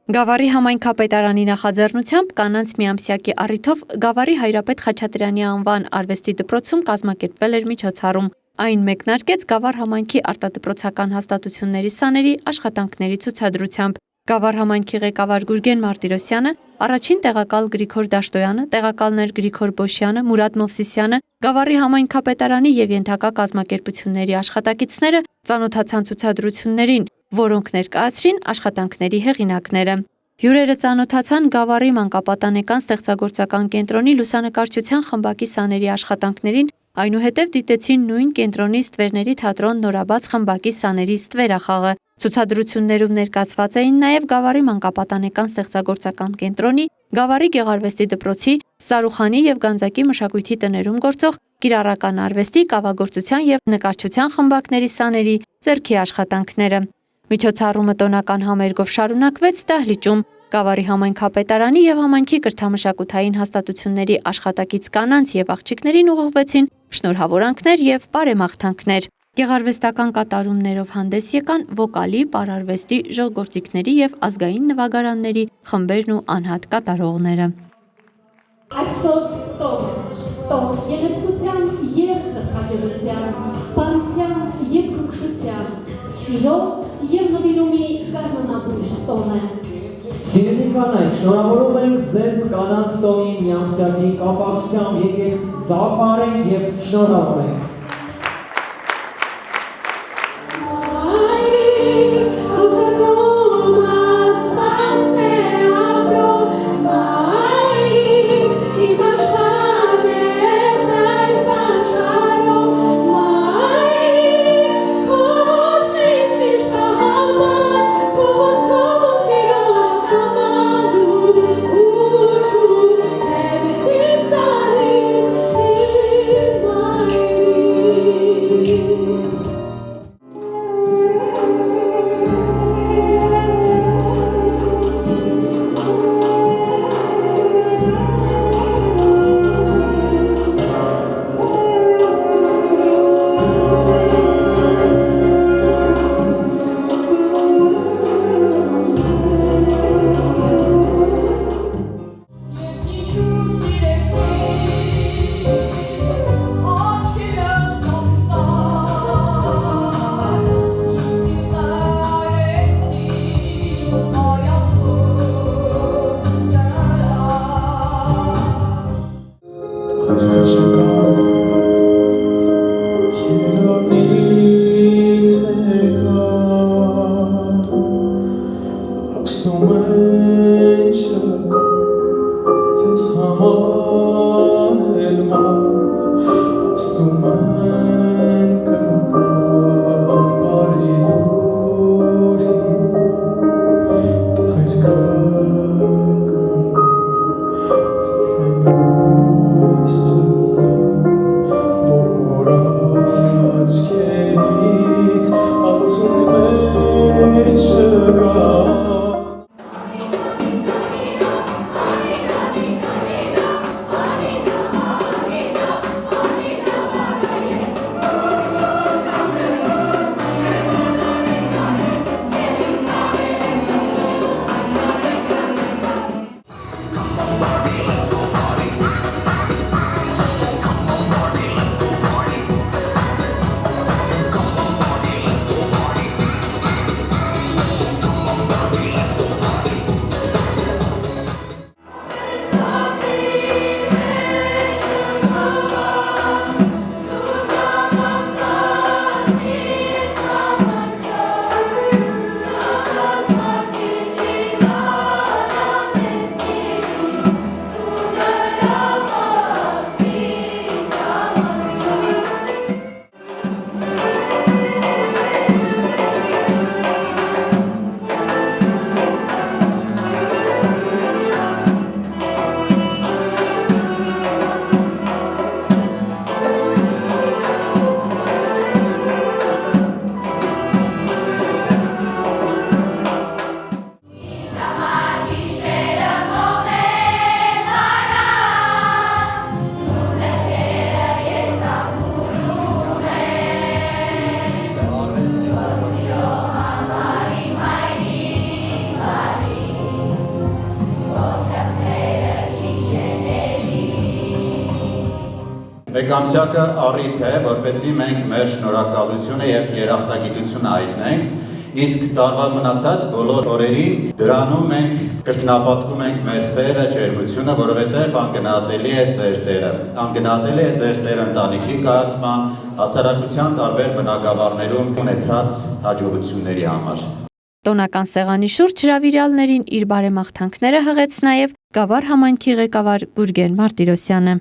Գավառի համայնքապետարանի նախաձեռնությամբ կանանց միամսյակի առիթով Գավառի Հայրապետ Խաչատրյանի անվան արվեստի դպրոցում կազմակերպվել էր միջոցառում։ Այն մեկնարկեց Գավառ համայնքի արտադպրոցական հաստատությունների սաների աշխատանքների ցուցադրությամբ։ Գավառ համայնքի ղեկավար Գուրգեն Մարտիրոսյանը, առաջին տեղակալ Գրիգոր Դաշտոյանը, տեղակալներ Գրիգոր Բոշյանը, Մուրադ Մովսիսյանը, Գավառի համայնքապետարանի և ենթակա կազմակերպությունների աշխատակիցները ծանոթացան ցուցադրություններին, որոնք ներկայացրին աշխատանքների հեղինակները։ Հյուրերը ծանոթացան Գավառի մանկապատանեկան ստեղծագործական կենտրոնի լուսանկարչության խմբակի սաների աշխատանքներին, այնուհետև դիտեցին նույն կենտրոնի ստվերների թատրոն նորաբաց խմբակի սաների ստվերախաղը։ Ցուցադրություններում ներկայացված էին նաև Գավառի մանկապատանեկան ստեղծագործական կենտրոնի, Գավառի գեղարվեստի դպրոցի, Սարուխանի և Գանձակի մշակույթի տներում գործող կիրառական արվեստի, կավագործության և նկարչության խմբակների սաների ձեռքի աշխատանքները։ Միջոցառումը տոնական համերգով շարունակվեց Դահլիճում։ Գավառի համայնքապետարանի և համայնքի կրթամշակութային հաստատությունների աշխատակից կանանց և աղջիկներին ուղղվեցին շնորհավորանքներ և բարեմաղթանքներ։ Գեղարվեստական կատարումներով հանդես եկան վոկալի, պարարվեստի, ժողգործիքների և ազգային նվագարանների խմբերն ու անհատ կատարողները։ Այսօր տող գեղեցկության և հրաշքության, բարության և քնքշության, սիրո և նվիրումի կազմանաբույս տոն է։ Սիրելի կանայք, շնորհավորում ենք ձեզ կանանց տոնի միամսյակի կապակցությամբ, եկեք ծափարենք և շնորհավորենք։ Մեկամսյակը առիթ է, որպեսզի մենք մեր շնորհակալությունը եւ երախտագիտությունը հայտնենք, իսկ տարվա մնացած բոլոր օրերին դրանում մենք կրկնապատկում ենք մեր սերը, ջերմությունը, որովհետեւ անգնահատելի է ձեր դերը։ Անգնահատելի է ձեր դերը ընտանիքի կայացման, հասարակության տարբեր բնակավարներում ունեցած հաջողությունների համար։ Տոնական սեղանի շուրջ հրավիրյալներին իր բարեմաղթանքները հղեց նաև Գավառ համայնքի ղեկավար Գուրգեն Մարտիրոսյանը։